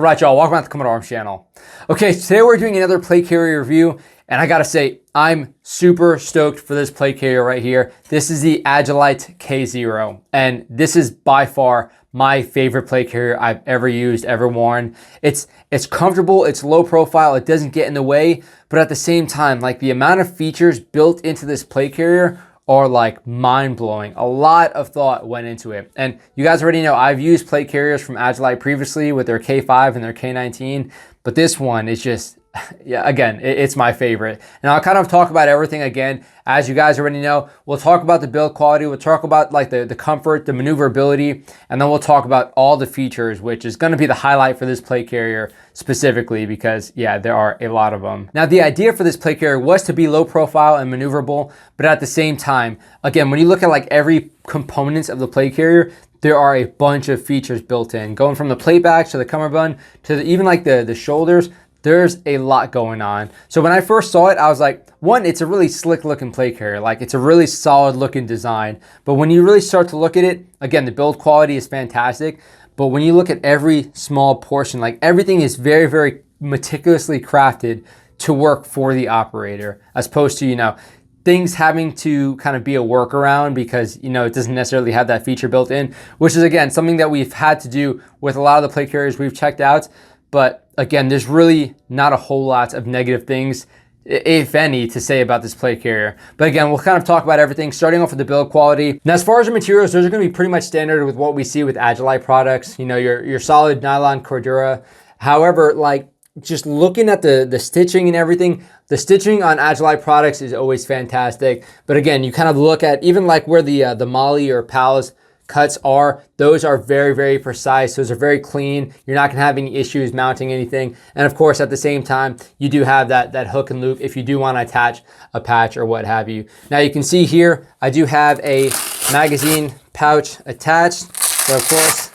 All right, y'all, welcome back to the Commodore Arms channel. Okay, today we're doing another plate carrier review, and I gotta say, I'm super stoked for this plate carrier right here. This is the Agilite K0, and this is by far my favorite plate carrier I've ever used, ever worn. It's comfortable, it's low profile, it doesn't get in the way, but at the same time, like the amount of features built into this plate carrier are like mind-blowing. A lot of thought went into it. And you guys already know I've used plate carriers from Agilite previously with their K5 and their K19, but this one is just, yeah, again, it's my favorite. And I'll kind of talk about everything again. As you guys already know, we'll talk about the build quality, we'll talk about like the comfort, the maneuverability, and then we'll talk about all the features, which is gonna be the highlight for this plate carrier specifically because, yeah, there are a lot of them. Now, the idea for this plate carrier was to be low profile and maneuverable, but at the same time, again, when you look at like every components of the plate carrier, there are a bunch of features built in, going from the plate backs to the cummerbund to even like the shoulders. There's a lot going on. So when I first saw it, I was like, one, it's a really slick looking plate carrier. Like it's a really solid looking design. But when you really start to look at it, again, the build quality is fantastic. But when you look at every small portion, like everything is very, very meticulously crafted to work for the operator, as opposed to, you know, things having to kind of be a workaround because, you know, it doesn't necessarily have that feature built in, which is, again, something that we've had to do with a lot of the plate carriers we've checked out. But again, there's really not a whole lot of negative things, if any, to say about this plate carrier. But again, we'll kind of talk about everything, starting off with the build quality. Now, as far as the materials, those are going to be pretty much standard with what we see with Agilite products. You know, your solid nylon Cordura. However, like just looking at the stitching and everything, the stitching on Agilite products is always fantastic. But again, you kind of look at even like where the Molly or PALS cuts are, those are very, very precise. Those are very clean. You're not gonna have any issues mounting anything. And of course, at the same time, you do have that hook and loop if you do wanna attach a patch or what have you. Now you can see here, I do have a magazine pouch attached. So of course,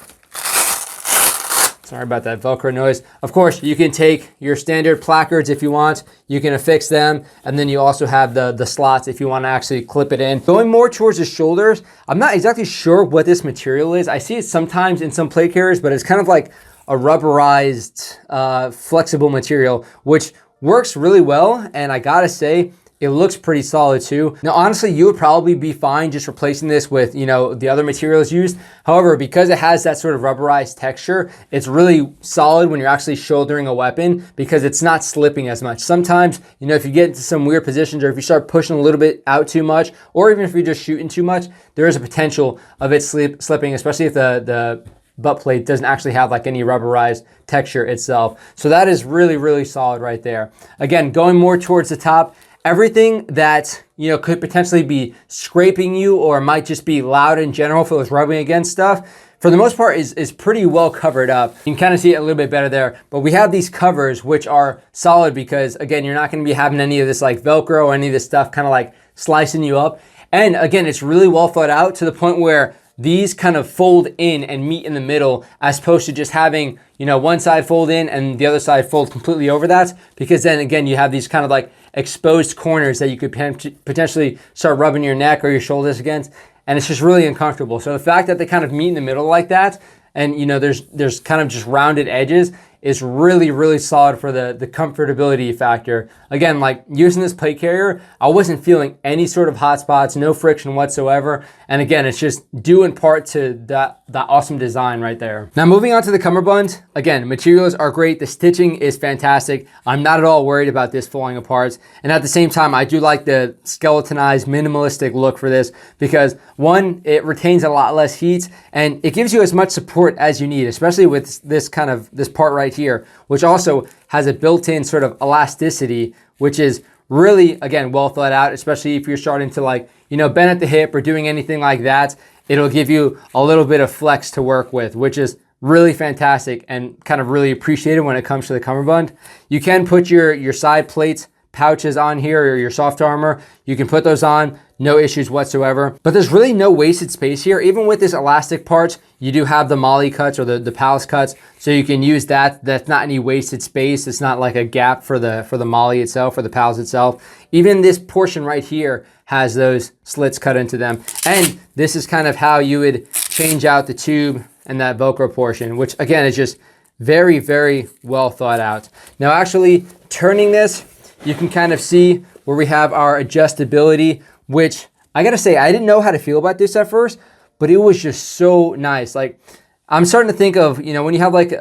sorry about that Velcro noise. Of course, you can take your standard placards if you want. You can affix them. And then you also have the slots if you want to actually clip it in. Going more towards the shoulders, I'm not exactly sure what this material is. I see it sometimes in some plate carriers, but it's kind of like a rubberized, flexible material, which works really well. And I gotta say, it looks pretty solid too. Now, honestly, you would probably be fine just replacing this with, you know, the other materials used. However, because it has that sort of rubberized texture, it's really solid when you're actually shouldering a weapon because it's not slipping as much. Sometimes, you know, if you get into some weird positions or if you start pushing a little bit out too much, or even if you're just shooting too much, there is a potential of it slipping, especially if the butt plate doesn't actually have like any rubberized texture itself. So that is really, really solid right there. Again, going more towards the top, everything that, you know, could potentially be scraping you or might just be loud in general if it was rubbing against stuff, for the most part is pretty well covered up. You can kind of see it a little bit better there, but we have these covers which are solid because, again, you're not going to be having any of this like Velcro or any of this stuff kind of like slicing you up. And again, it's really well thought out to the point where these kind of fold in and meet in the middle as opposed to just having, you know, one side fold in and the other side fold completely over that, because then again, you have these kind of like exposed corners that you could potentially start rubbing your neck or your shoulders against, and it's just really uncomfortable. So the fact that they kind of meet in the middle like that, and you know, there's kind of just rounded edges, is really, really solid for the comfortability factor. Again, like using this plate carrier, I wasn't feeling any sort of hot spots, no friction whatsoever. And again, it's just due in part to that awesome design right there. Now moving on to the cummerbund, again, materials are great. The stitching is fantastic. I'm not at all worried about this falling apart. And at the same time, I do like the skeletonized, minimalistic look for this because one, it retains a lot less heat and it gives you as much support as you need, especially with this part right here, which also has a built-in sort of elasticity, which is really, again, well thought out, especially if you're starting to like, you know, bend at the hip or doing anything like that. It'll give you a little bit of flex to work with, which is really fantastic and kind of really appreciated when it comes to the cummerbund. You can put your side plates pouches on here or your soft armor. You can put those on, no issues whatsoever. But there's really no wasted space here. Even with this elastic part, you do have the Molly cuts or the PALS cuts, so you can use that. That's not any wasted space. It's not like a gap for the Molly itself or the PALS itself. Even this portion right here has those slits cut into them. And this is kind of how you would change out the tube and that Velcro portion, which again is just very, very well thought out. Now actually turning this, you can kind of see where we have our adjustability, which I gotta say, I didn't know how to feel about this at first, but it was just so nice. Like, I'm starting to think of, you know, when you have like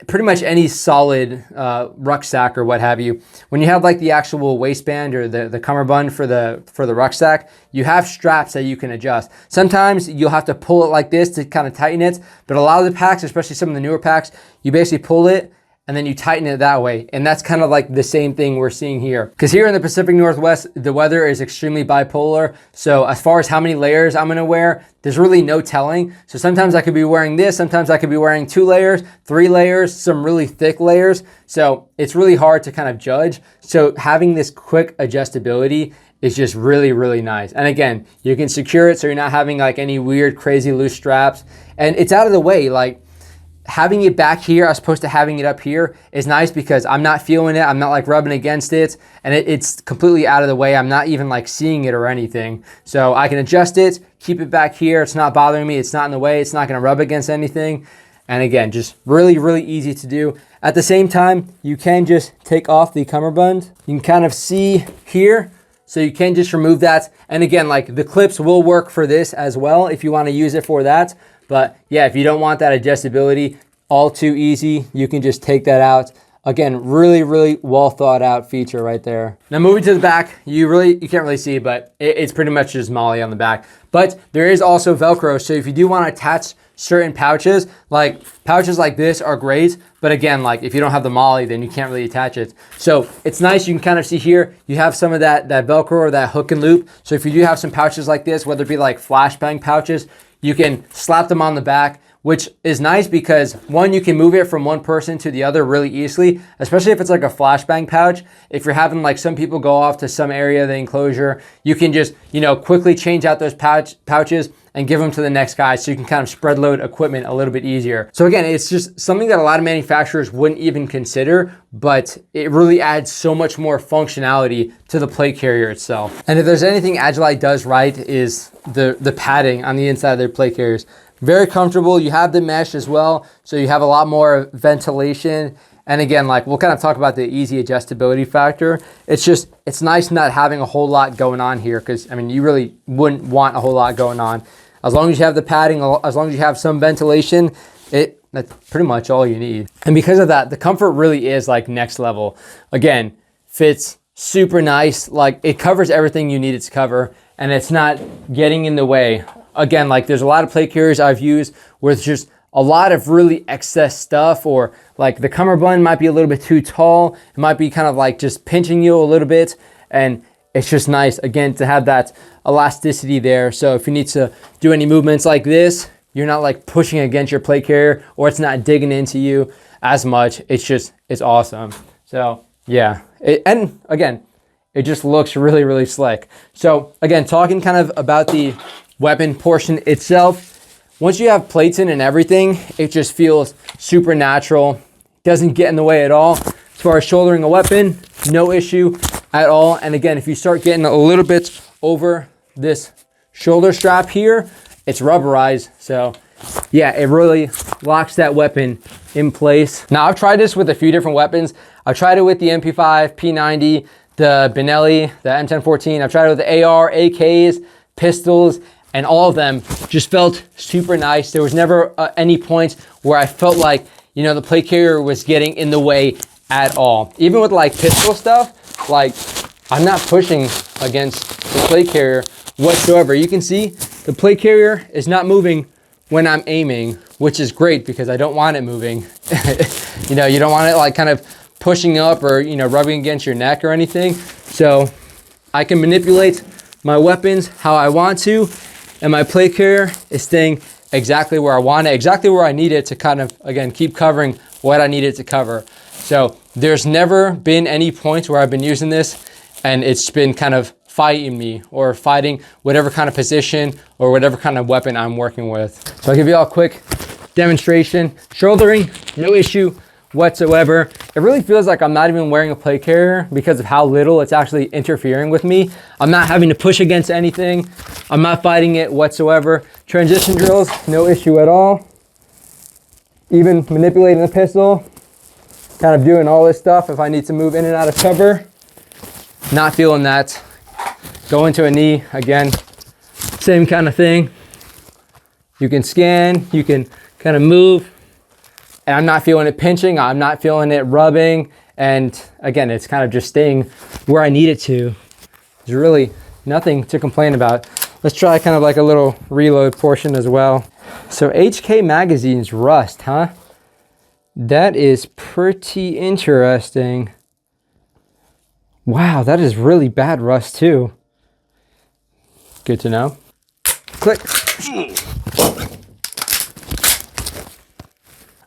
pretty much any solid rucksack or what have you, when you have like the actual waistband or the cummerbund for the rucksack, you have straps that you can adjust. Sometimes you'll have to pull it like this to kind of tighten it, but a lot of the packs, especially some of the newer packs, you basically pull it and then you tighten it that way. And that's kind of like the same thing we're seeing here. Because here in the Pacific Northwest, the weather is extremely bipolar. So as far as how many layers I'm gonna wear, there's really no telling. So sometimes I could be wearing this, sometimes I could be wearing 2 layers, 3 layers, some really thick layers. So it's really hard to kind of judge. So having this quick adjustability is just really, really nice. And again, you can secure it so you're not having like any weird, crazy loose straps. And it's out of the way. Like, having it back here as opposed to having it up here is nice because I'm not feeling it. I'm not like rubbing against it, and it's completely out of the way. I'm not even like seeing it or anything. So I can adjust it, keep it back here. It's not bothering me. It's not in the way. It's not gonna rub against anything. And again, just really, really easy to do. At the same time, you can just take off the cummerbund. You can kind of see here. So you can just remove that. And again, like the clips will work for this as well if you wanna use it for that. But yeah, if you don't want that adjustability, all too easy, you can just take that out. Again, really, really well thought out feature right there. Now moving to the back, you can't really see, but it's pretty much just Molly on the back. But there is also Velcro. So if you do want to attach certain pouches like this are great. But again, like if you don't have the Molly, then you can't really attach it. So it's nice. You can kind of see here, you have some of that Velcro or that hook and loop. So if you do have some pouches like this, whether it be like flashbang pouches, you can slap them on the back, which is nice because one, you can move it from one person to the other really easily, especially if it's like a flashbang pouch. If you're having like some people go off to some area of the enclosure, you can just, you know, quickly change out those pouches and give them to the next guy so you can kind of spread load equipment a little bit easier. So again, it's just something that a lot of manufacturers wouldn't even consider, but it really adds so much more functionality to the plate carrier itself. And if there's anything Agilite does right is the padding on the inside of their plate carriers. Very comfortable. You have the mesh as well, so you have a lot more ventilation. And again, like we'll kind of talk about the easy adjustability factor. It's nice not having a whole lot going on here because, I mean, you really wouldn't want a whole lot going on. As long as you have the padding, as long as you have some ventilation, that's pretty much all you need. And because of that, the comfort really is like next level. Again, fits super nice. Like it covers everything you need it to cover and it's not getting in the way. Again, like there's a lot of plate carriers I've used where it's just a lot of really excess stuff, or like the cummerbund might be a little bit too tall. It might be kind of like just pinching you a little bit. And it's just nice, again, to have that elasticity there. So if you need to do any movements like this, you're not like pushing against your plate carrier or it's not digging into you as much. It's awesome. So yeah, and again, it just looks really, really slick. So again, talking kind of about the weapon portion itself, once you have plates in and everything, it just feels super natural. Doesn't get in the way at all. As far as shouldering a weapon, no issue at all. And again, if you start getting a little bit over this shoulder strap here, it's rubberized. So yeah, it really locks that weapon in place. Now I've tried this with a few different weapons. I've tried it with the MP5, P90, the Benelli, the M1014. I've tried it with the AR, AKs, pistols, and all of them just felt super nice. There was never any point where I felt like, you know, the plate carrier was getting in the way at all. Even with like pistol stuff, like I'm not pushing against the plate carrier whatsoever. You can see the plate carrier is not moving when I'm aiming, which is great because I don't want it moving. You know, you don't want it like kind of pushing up or, you know, rubbing against your neck or anything. So I can manipulate my weapons how I want to, and my plate carrier is staying exactly where I want it, exactly where I need it to kind of, again, keep covering what I need it to cover. So there's never been any points where I've been using this and it's been kind of fighting me or fighting whatever kind of position or whatever kind of weapon I'm working with. So I'll give you all a quick demonstration. Shouldering, no issue whatsoever. It really feels like I'm not even wearing a plate carrier because of how little it's actually interfering with me. I'm not having to push against anything. I'm not fighting it whatsoever. Transition drills, no issue at all. even manipulating the pistol, kind of doing all this stuff. If I need to move in and out of cover, not feeling that. Go into a knee, again, same kind of thing. You can scan, you can kind of move, and I'm not feeling it pinching, I'm not feeling it rubbing, and again, it's kind of just staying where I need it to. There's really nothing to complain about. Let's try kind of like a little reload portion as well. So HK Magazine's rust, huh? That is pretty interesting. Wow, that is really bad rust too. Good to know. Click.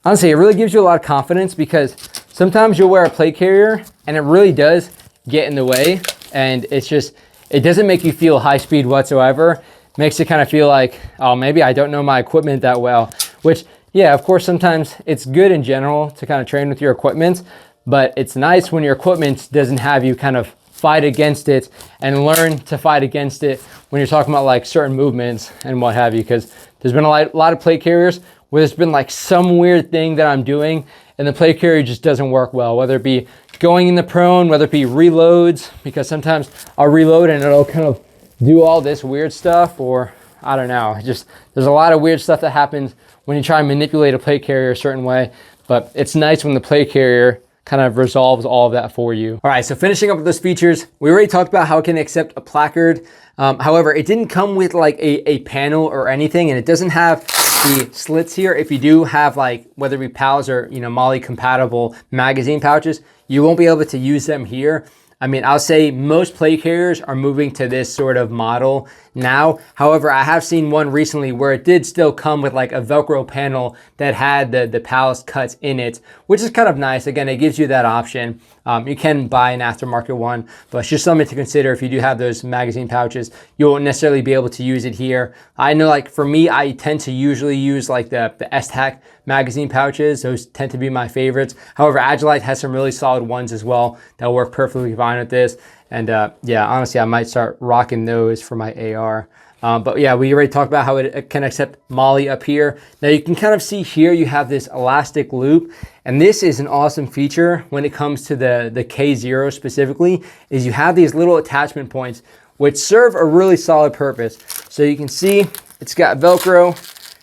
Honestly, it really gives you a lot of confidence because sometimes you'll wear a plate carrier and it really does get in the way, and it's just, it doesn't make you feel high speed whatsoever. Makes it kind of feel like, oh, maybe I don't know my equipment that well, which, yeah, of course, sometimes it's good in general to kind of train with your equipment, but it's nice when your equipment doesn't have you kind of fight against it and learn to fight against it when you're talking about like certain movements and what have you, because there's been a lot of plate carriers where there's been like some weird thing that I'm doing and the plate carrier just doesn't work well, whether it be going in the prone, whether it be reloads, because sometimes I'll reload and it'll kind of do all this weird stuff, or I don't know, just there's a lot of weird stuff that happens when you try and manipulate a plate carrier a certain way, but it's nice when the plate carrier kind of resolves all of that for you. All right, so finishing up with those features, we already talked about how it can accept a placard. However, it didn't come with like a panel or anything, and it doesn't have the slits here. If you do have like, whether it be PALs or, you know, MOLLE compatible magazine pouches, you won't be able to use them here. I mean, I'll say most plate carriers are moving to this sort of model now. However, I have seen one recently where it did still come with like a Velcro panel that had the PALS cuts in it, which is kind of nice. Again, it gives you that option. You can buy an aftermarket one, but it's just something to consider if you do have those magazine pouches. You won't necessarily be able to use it here. I know, like for me, I tend to usually use like the S-Tac magazine pouches. Those tend to be my favorites. However, Agilite has some really solid ones as well that work perfectly fine with this. And yeah, honestly, I might start rocking those for my AR. But yeah, we already talked about how it can accept MOLLE up here. Now you can kind of see here, you have this elastic loop, and this is an awesome feature when it comes to the K0 specifically, is you have these little attachment points which serve a really solid purpose. So you can see it's got Velcro,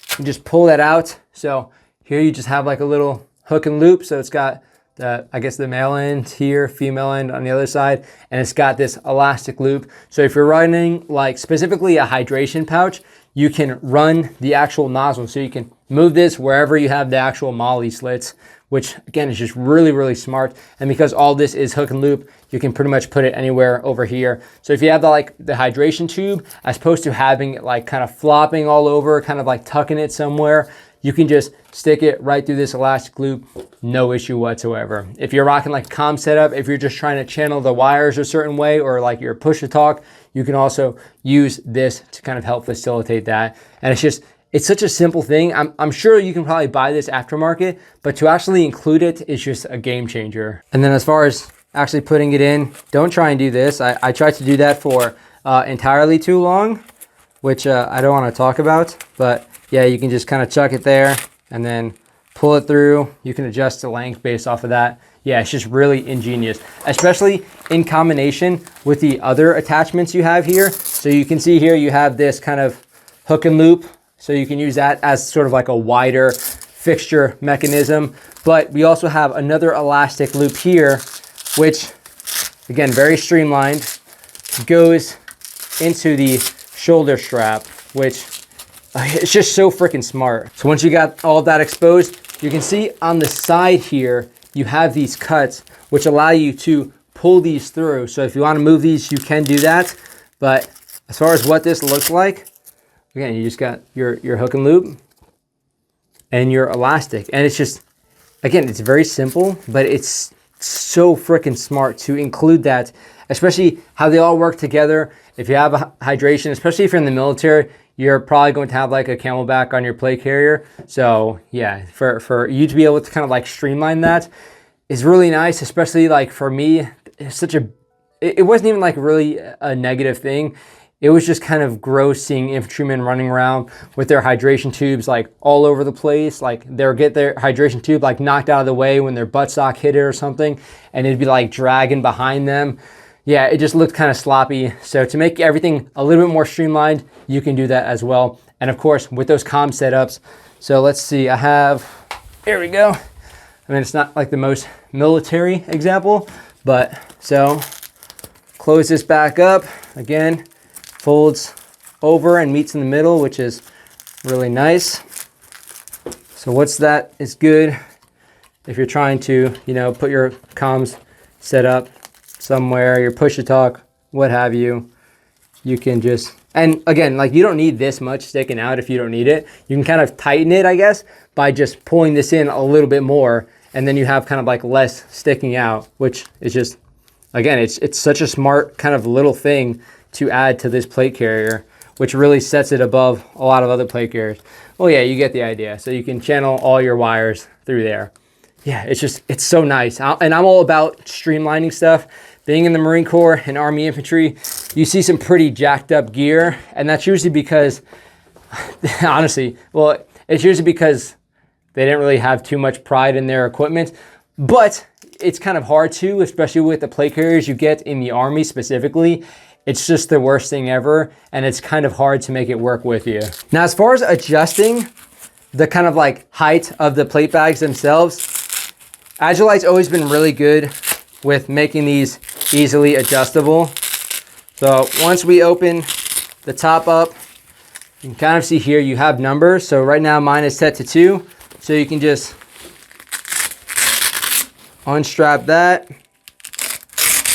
you can just pull that out. So here you just have like a little hook and loop. So it's got the, I guess the male end here, female end on the other side, and it's got this elastic loop. So if you're running like specifically a hydration pouch, you can run the actual nozzle. So you can move this wherever you have the actual MOLLE slits, which again is just really, really smart. And because all this is hook and loop, you can pretty much put it anywhere over here. So if you have the hydration tube, as opposed to having it like kind of flopping all over, kind of like tucking it somewhere, you can just stick it right through this elastic loop, no issue whatsoever. If you're rocking like a comm setup, if you're just trying to channel the wires a certain way, or like your push to talk, you can also use this to kind of help facilitate that. And it's such a simple thing. I'm sure you can probably buy this aftermarket, but to actually include it is just a game changer. And then as far as actually putting it in, don't try and do this. I tried to do that for entirely too long, which I don't want to talk about, but yeah, you can just kind of chuck it there and then pull it through. You can adjust the length based off of that. Yeah, it's just really ingenious, especially in combination with the other attachments you have here. So you can see here, you have this kind of hook and loop. So you can use that as sort of like a wider fixture mechanism. But we also have another elastic loop here, which again, very streamlined, goes into the shoulder strap, which it's just so freaking smart. So once you got all of that exposed, you can see on the side here, you have these cuts, which allow you to pull these through. So if you want to move these, you can do that. But as far as what this looks like, again, you just got your hook and loop and your elastic. And it's just, again, it's very simple, but it's so freaking smart to include that, especially how they all work together. If you have a hydration, especially if you're in the military, you're probably going to have like a Camelback on your plate carrier. So yeah, for you to be able to kind of like streamline that is really nice, especially like for me, it's such a, it wasn't even like really a negative thing. it was just kind of gross seeing infantrymen running around with their hydration tubes like all over the place. Like they'll get their hydration tube like knocked out of the way when their buttstock hit it or something, and it'd be like dragging behind them. Yeah, it just looked kind of sloppy. So to make everything a little bit more streamlined, you can do that as well. And of course, with those comm setups. So let's see, here we go. I mean, it's not like the most military example, but so close this back up. Again, folds over and meets in the middle, which is really nice. So what's that is good if you're trying to, you know, put your comms set up somewhere, your push to talk, what have you. You can just, and again, like you don't need this much sticking out if you don't need it. You can kind of tighten it, I guess, by just pulling this in a little bit more, and then you have kind of like less sticking out, which is just, again, it's such a smart kind of little thing to add to this plate carrier, which really sets it above a lot of other plate carriers. Well, yeah, you get the idea. So you can channel all your wires through there. Yeah, it's so nice. And I'm all about streamlining stuff. Being in the Marine Corps and Army Infantry, you see some pretty jacked up gear. And that's usually because, honestly, well, it's usually because they didn't really have too much pride in their equipment. But it's kind of hard to, especially with the plate carriers you get in the Army specifically. It's just the worst thing ever, and it's kind of hard to make it work with you. Now, as far as adjusting the kind of like height of the plate bags themselves, Agilite's always been really good with making these easily adjustable. So once we open the top up, you can kind of see here you have numbers. So right now mine is set to 2. So you can just unstrap that,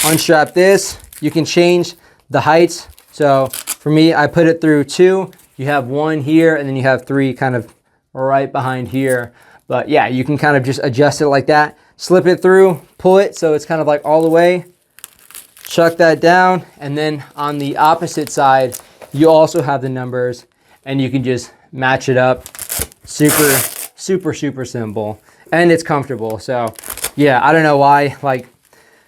unstrap this. You can change the heights. So for me, I put it through 2. You have 1 here, and then you have 3 kind of right behind here. But yeah, you can kind of just adjust it like that. Slip it through, pull it so it's kind of like all the way. Chuck that down, and then on the opposite side, you also have the numbers, and you can just match it up. Super, super, super simple, and it's comfortable. So yeah, I don't know why, like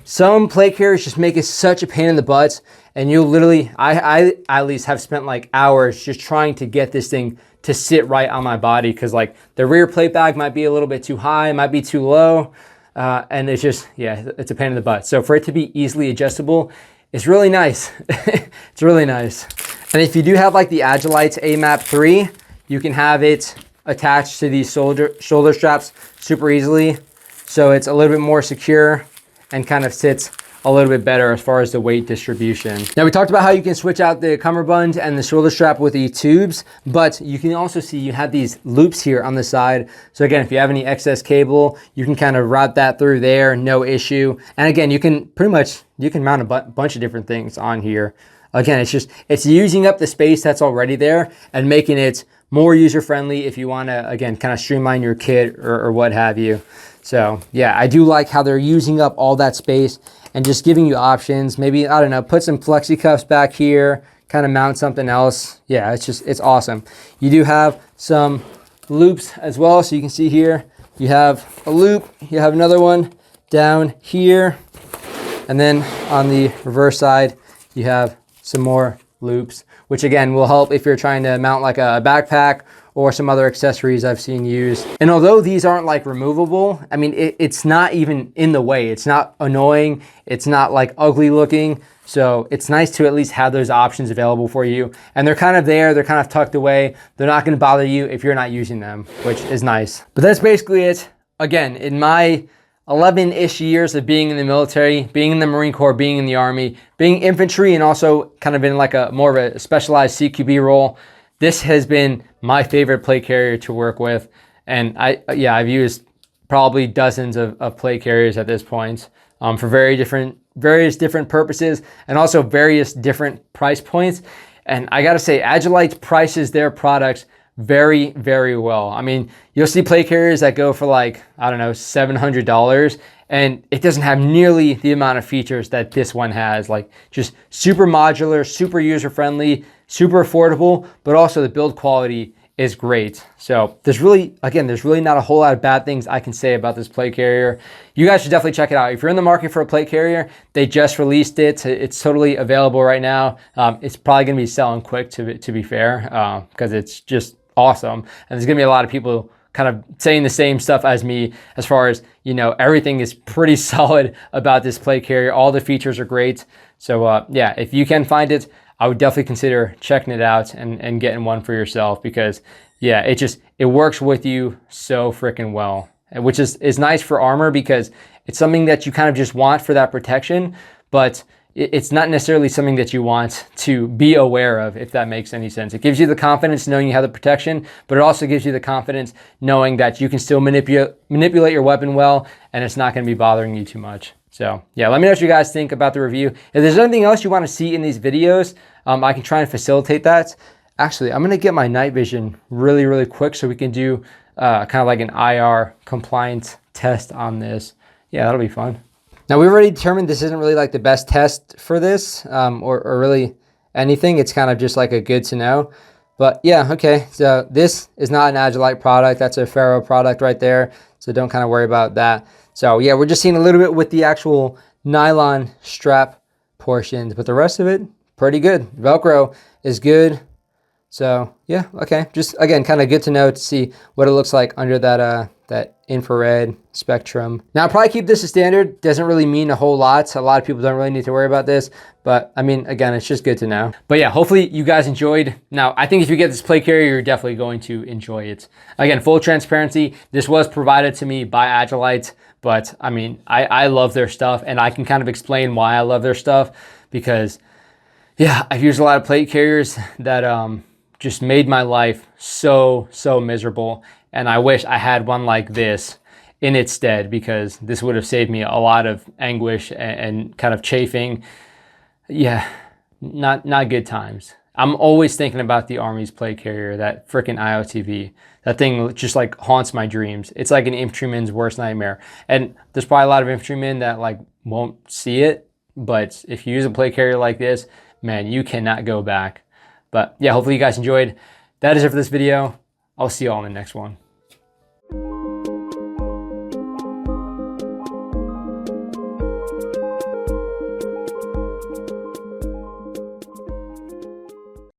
some plate carriers just make it such a pain in the butt, and you literally, I at least have spent like hours just trying to get this thing to sit right on my body, because like the rear plate bag might be a little bit too high, might be too low, and it's just, yeah, it's a pain in the butt. So for it to be easily adjustable, it's really nice. It's really nice. And if you do have like the Agilite's AMAP 3, you can have it attached to these shoulder straps super easily. So it's a little bit more secure and kind of sits a little bit better as far as the weight distribution. Now we talked about how you can switch out the cummerbund and the shoulder strap with the tubes, but you can also see you have these loops here on the side. So again, if you have any excess cable, you can kind of route that through there, no issue. And again, you can pretty much, you can mount a bunch of different things on here. Again, it's using up the space that's already there and making it more user-friendly if you wanna, again, kind of streamline your kit or what have you. So yeah, I do like how they're using up all that space and just giving you options. Maybe, I don't know, put some flexi cuffs back here, kind of mount something else. Yeah, it's awesome. You do have some loops as well. So you can see here, you have a loop, you have another one down here. And then on the reverse side, you have some more loops, which again will help if you're trying to mount like a backpack or some other accessories I've seen used. And although these aren't like removable, I mean, it's not even in the way. It's not annoying. It's not like ugly looking. So it's nice to at least have those options available for you. And they're kind of there, they're kind of tucked away. They're not gonna bother you if you're not using them, which is nice. But that's basically it. Again, in my 11-ish years of being in the military, being in the Marine Corps, being in the Army, being infantry, and also kind of in like a more of a specialized CQB role, this has been my favorite plate carrier to work with. And I've used probably dozens of plate carriers at this point for various different purposes, and also various different price points. And I gotta say, Agilite prices their products very, very well. I mean, you'll see plate carriers that go for like, I don't know, $700, and it doesn't have nearly the amount of features that this one has. Like just super modular, super user-friendly, super affordable, but also the build quality is great. So there's really not a whole lot of bad things I can say about this plate carrier. You guys should definitely check it out. If you're in the market for a plate carrier, they just released it. It's totally available right now. It's probably gonna be selling quick, to be fair, because it's just awesome. And there's gonna be a lot of people kind of saying the same stuff as me, as far as, you know, everything is pretty solid about this plate carrier. All the features are great. So yeah, if you can find it, I would definitely consider checking it out and getting one for yourself, because yeah, it works with you so freaking well, which is nice for armor, because it's something that you kind of just want for that protection, but it's not necessarily something that you want to be aware of, if that makes any sense. It gives you the confidence knowing you have the protection, but it also gives you the confidence knowing that you can still manipulate your weapon well, and it's not going to be bothering you too much. So yeah, let me know what you guys think about the review. If there's anything else you want to see in these videos, I can try and facilitate that. Actually, I'm going to get my night vision really quick so we can do kind of like an IR compliance test on this. Yeah, that'll be fun. Now, we've already determined this isn't really like the best test for this, or really anything. It's kind of just like a good to know. But yeah, okay, so this is not an Agilite product. That's a Ferro product right there. So don't kind of worry about that. So yeah, we're just seeing a little bit with the actual nylon strap portions, but the rest of it, pretty good. Velcro is good. So yeah, okay. Just again, kind of good to know to see what it looks like under that that infrared spectrum. Now, I'll probably keep this as standard. Doesn't really mean a whole lot. A lot of people don't really need to worry about this, but I mean, again, it's just good to know. But yeah, hopefully you guys enjoyed. Now, I think if you get this plate carrier, you're definitely going to enjoy it. Again, full transparency, this was provided to me by Agilite, but I mean, I love their stuff, and I can kind of explain why I love their stuff, because yeah, I've used a lot of plate carriers that just made my life so miserable. And I wish I had one like this in its stead, because this would have saved me a lot of anguish and kind of chafing. Yeah, not good times. I'm always thinking about the Army's plate carrier, that freaking IOTV. That thing just like haunts my dreams. It's like an infantryman's worst nightmare. And there's probably a lot of infantrymen that like won't see it, but if you use a plate carrier like this, man, you cannot go back. But yeah, hopefully you guys enjoyed. That is it for this video. I'll see you all in the next one.